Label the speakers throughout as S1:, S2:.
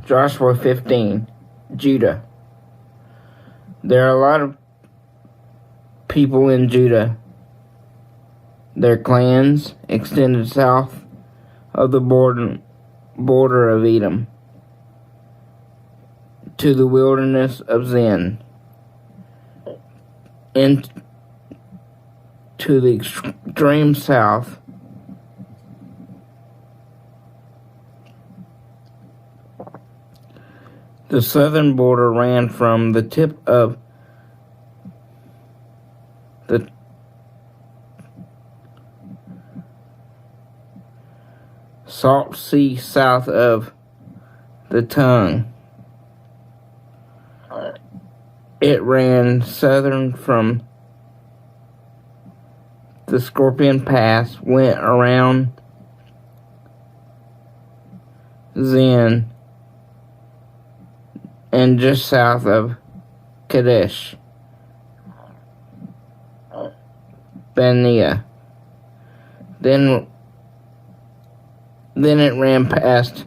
S1: Joshua 15, Judah. There are a lot of people in Judah. Their clans extended south of the border of Edom to the wilderness of Zin, and to the extreme south the southern border ran from the tip of the Salt Sea south of the tongue. It ran southern from the Scorpion Pass, went around Zin, and just south of Kadesh Barnea. Then it ran past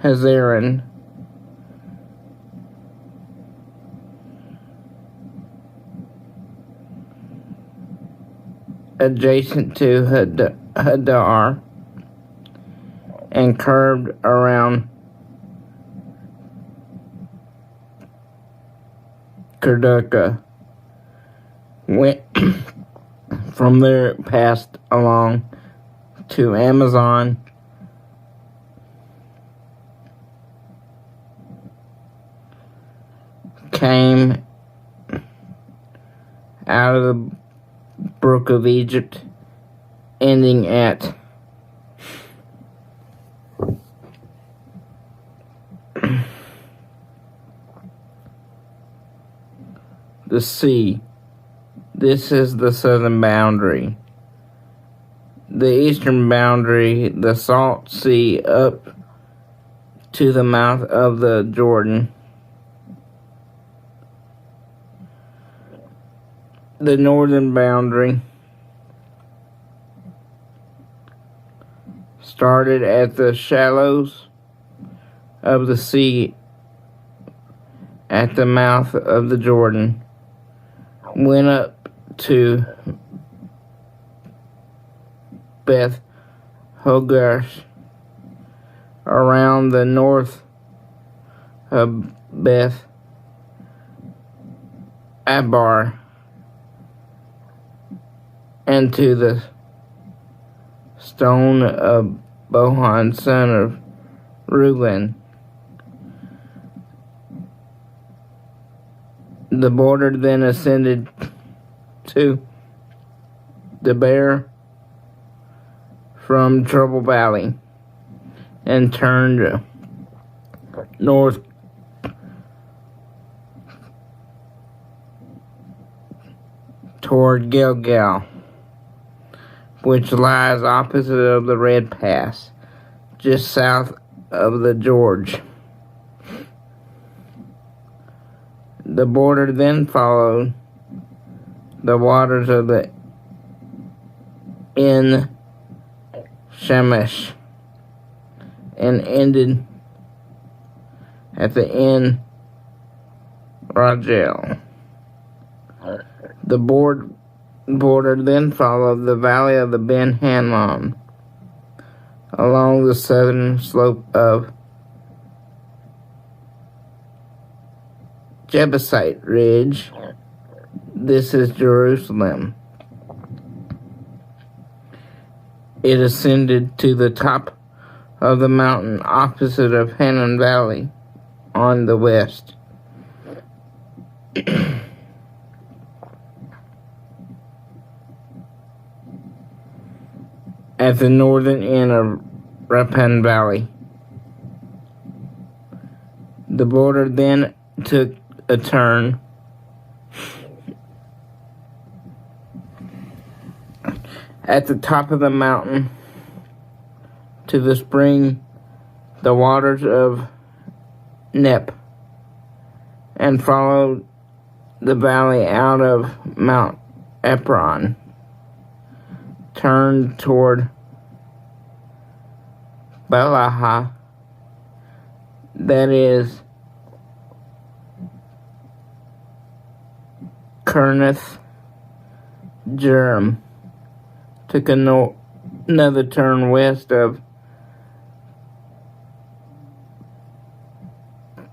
S1: Hezron, adjacent to Addar, and curved around Karka. Went from there, passed along to Amazon, came out of the Brook of Egypt, ending at the sea. This is the southern boundary. The eastern boundary, the Salt Sea up to the mouth of the Jordan. The northern boundary started at the shallows of the sea at the mouth of the Jordan, went up to Beth Hoglah, around the north of Beth Arabah, and to the Stone of Bohan, son of Reuben. The border then ascended to Debir from Trouble Valley and turned north toward Gilgal, which lies opposite of the Red Pass, just south of the gorge. The border then followed the waters of the En Shemesh and ended at the En Rogel. The border then followed the Valley of the Ben Hinnom along the southern slope of Jebusite ridge. This is Jerusalem. It ascended to the top of the mountain opposite of Hinnom Valley on the west. At the northern end of Rephaim Valley. The border then took a turn at the top of the mountain to the spring, the Waters of Nephtoah, and followed the valley out of Mount Ephron, turned toward Baalah, that is Kiriath Jearim, took another turn west of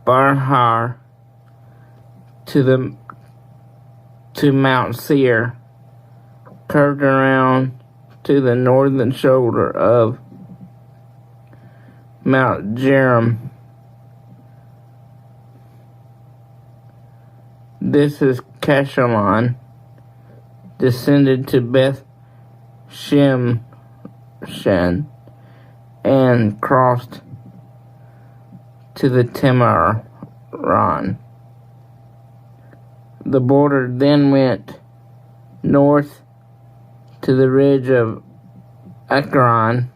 S1: Barhar to Mount Seir, curved around to the northern shoulder of Mount Jearim. This is Kesalon, descended to Beth Shemesh, and crossed to the Timnah. The border then went north to the ridge of Ekron,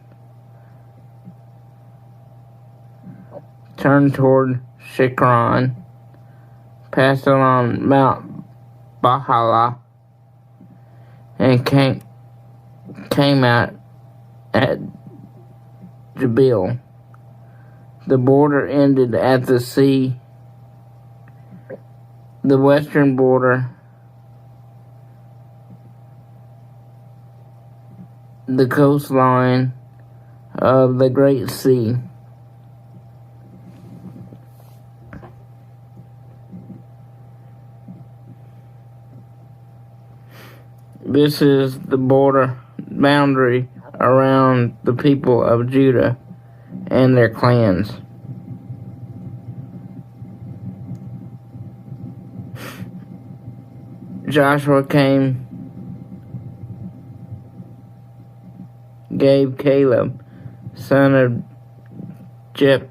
S1: turned toward Shikkeron, passed along Mount Baalah, and came out at Jebusite. The border ended at the sea. The western border, the coastline of the Great Sea. This is the boundary around the people of Judah and their clans. Joshua gave Caleb, son of Jeph,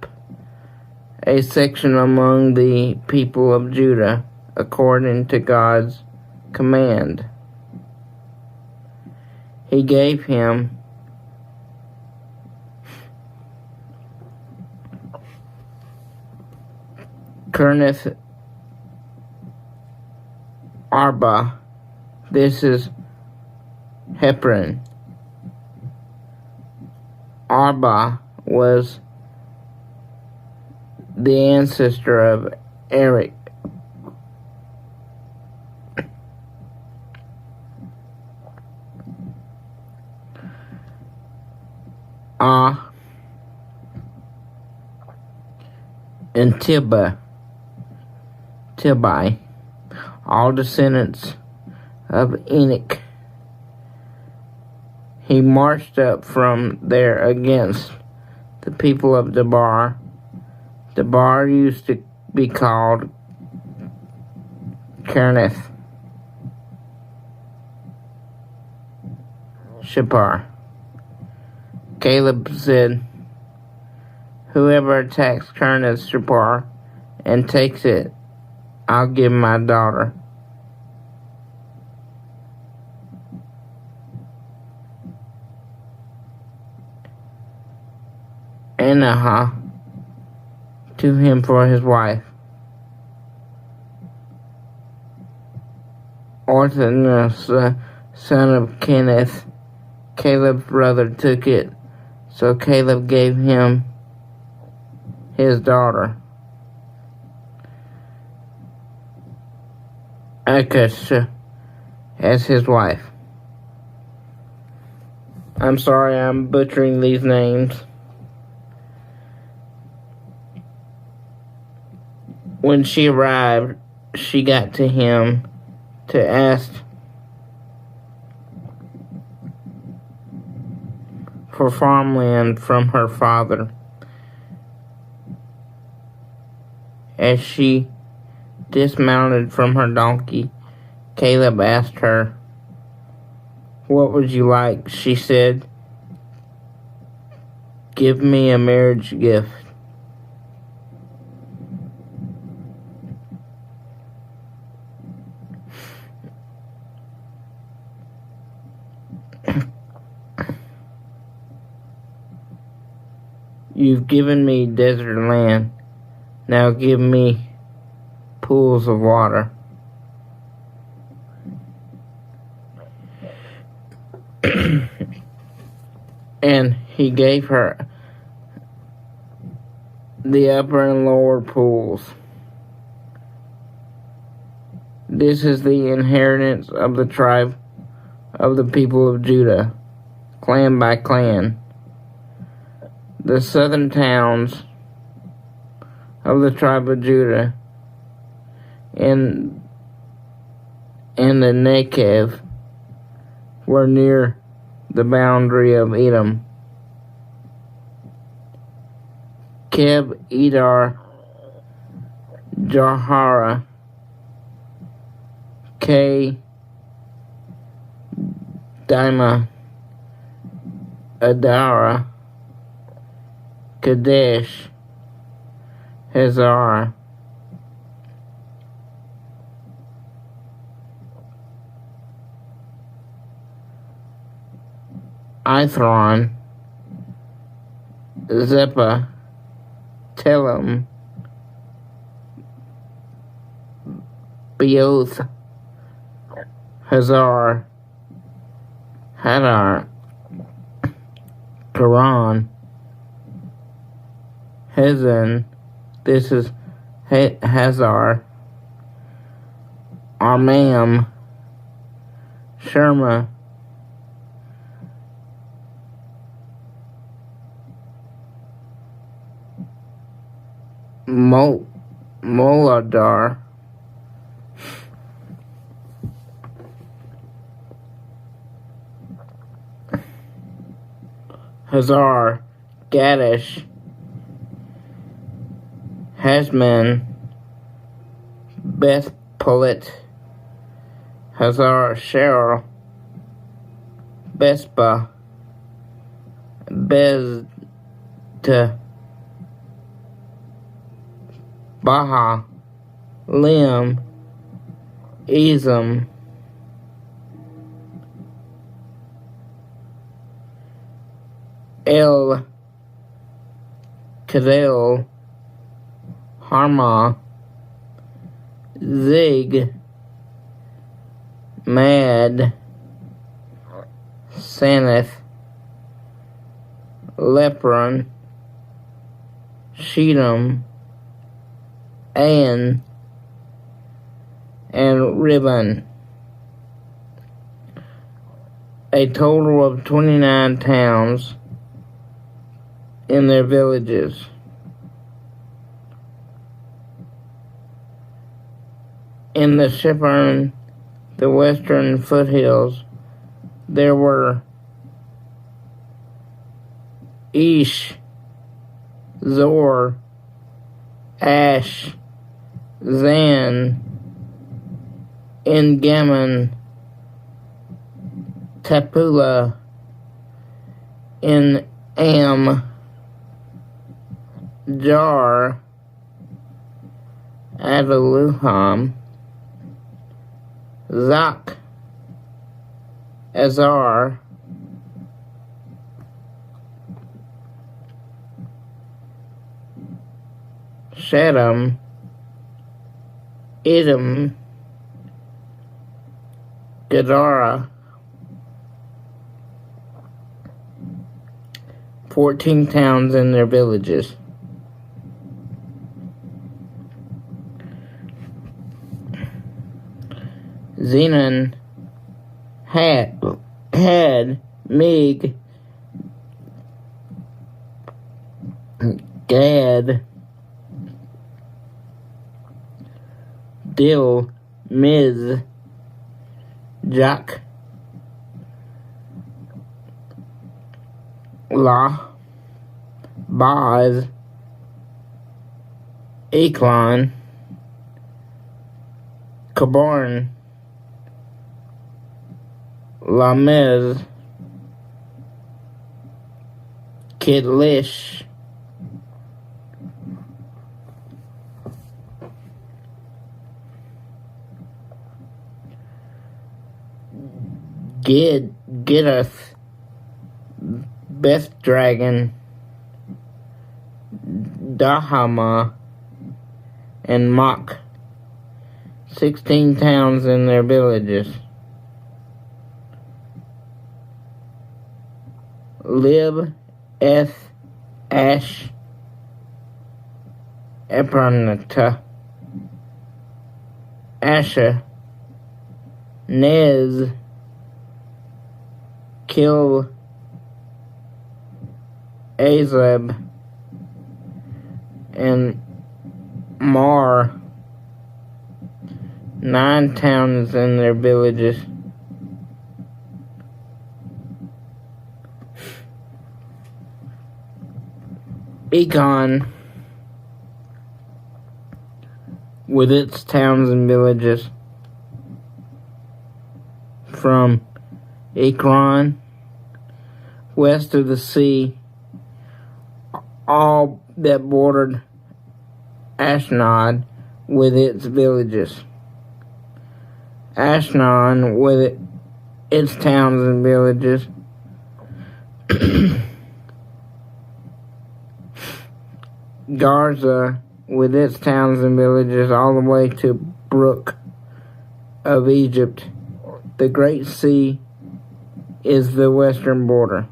S1: a section among the people of Judah, according to God's command. He gave him Kiriath Arabah. This is Hebron. Arabah was the ancestor of Eric. And Tibai, all descendants of Enoch. He marched up from there against the people of Debir. Debir used to be called Kiriath Jearim. Caleb said, "Whoever attacks Kiriath Jearim and takes it, I'll give my daughter." Anah to him for his wife. Orthanus, the son of Kenneth, Caleb's brother, took it, so Caleb gave him his daughter, Akasha, as his wife. I'm sorry I'm butchering these names. When she arrived, she got to him to ask for farmland from her father. As she dismounted from her donkey, Caleb asked her, "What would you like?" She said, "Give me a marriage gift." You've given me desert land. Now give me pools of water. And he gave her the upper and lower pools. This is the inheritance of the tribe of the people of Judah, clan by clan. The southern towns of the tribe of Judah and the Negev were near the boundary of Edom. Keb, Addar, Jahara, K, Dima, Addar, Kadesh, Hezron, Ithron, Zephah, Telem, Beoth, Hazar, Addar, Ekron, Hezron, this is Hazar, Armam, Sherma, Moladar, Hazar, Kadesh, Azmon, Beth Polet, Hazar Sheryl, Bespa, Beth Baha, Lim, Ezem, El, Kadel, Harma, Zig, Mad, Saneth, Lepron, Shedom, and Reuben. A total of 29 towns in their villages. In the Shikkeron, the western foothills, there were Ish, Zor, Ash, Zan, En Tapula, En Jar, Adaluham, Zak, Azar, Shedem, Edom, Gadara, 14 towns and their villages. Zenon had Mig, Gad, Dil, Miz, Jack, La, Boz, Ekron, Kabarn, Lamez, Kidlish, Giddath, Beth Dragon, Dahama, and Mach, 16 towns and their villages. Lib, Eth, Ash, Epronatah, Asher, Nez, Kil, Azab, and Mar, 9 towns and their villages. Ekron, with its towns and villages, from Ekron, west of the sea, all that bordered Ashdod with its villages. Ashdod with its towns and villages. Gaza with its towns and villages all the way to Brook of Egypt. The Great Sea is the western border.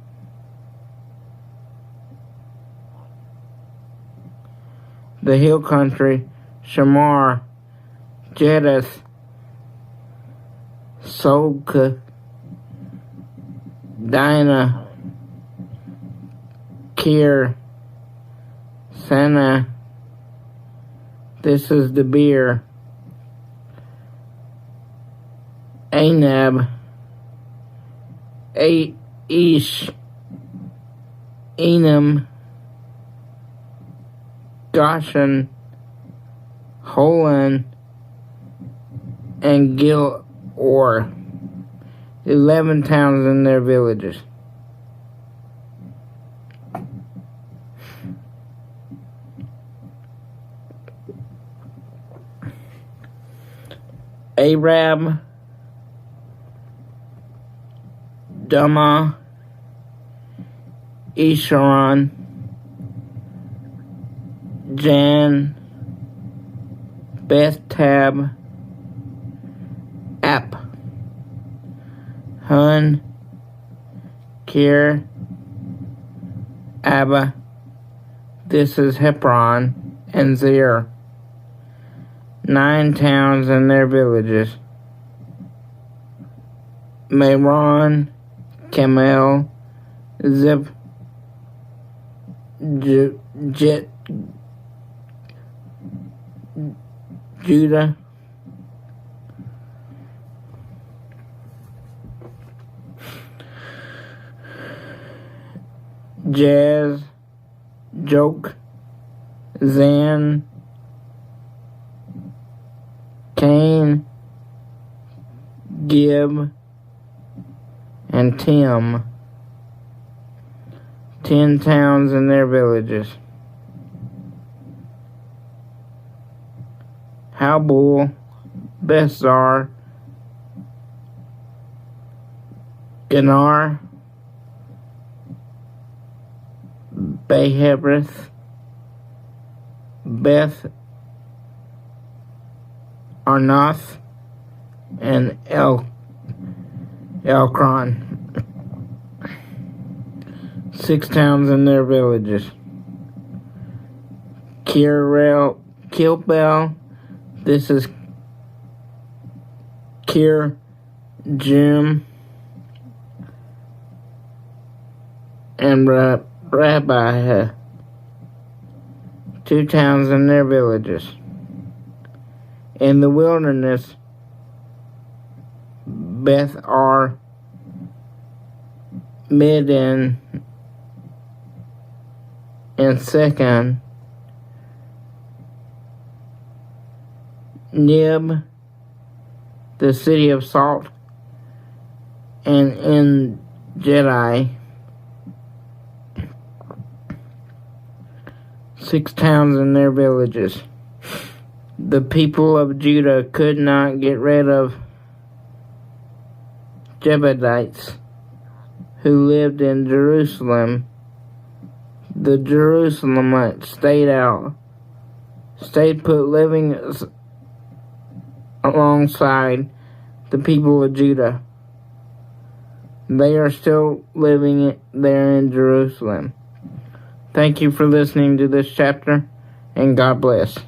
S1: The hill country, Shamar, Jedith, Solka, Dinah, Kir, Sana, this is Debir, Anab, Ish, Enam, Goshen, Holon, and Gilor, 11 towns and their villages. Arab, Duma, Isharon, Jan, Beth Tab, App, Hun, Kir, Abba, this is Hebron, and Zir, 9 towns and their villages. Meron, Camel, Zip, Jet, Judah, Jazz, Joke, Zan, Cain, Gib, and Tim, 10 towns and their villages. Halbul, Bethzar, Ganar, Behebrith, Beth Arnoth, and Ekron, 6 towns and their villages. Kiriath Jearim, this is Kiriath Jearim, and Rabbi, 2 towns and their villages. In the wilderness, Beth Ar, Midden, and Second, Nib, the city of salt, and En Rogel, 6 towns and their villages. The people of Judah could not get rid of Jebusites who lived in Jerusalem. The Jerusalemites stayed put, living alongside the people of Judah. They are still living there in Jerusalem. Thank you for listening to this chapter, and God bless.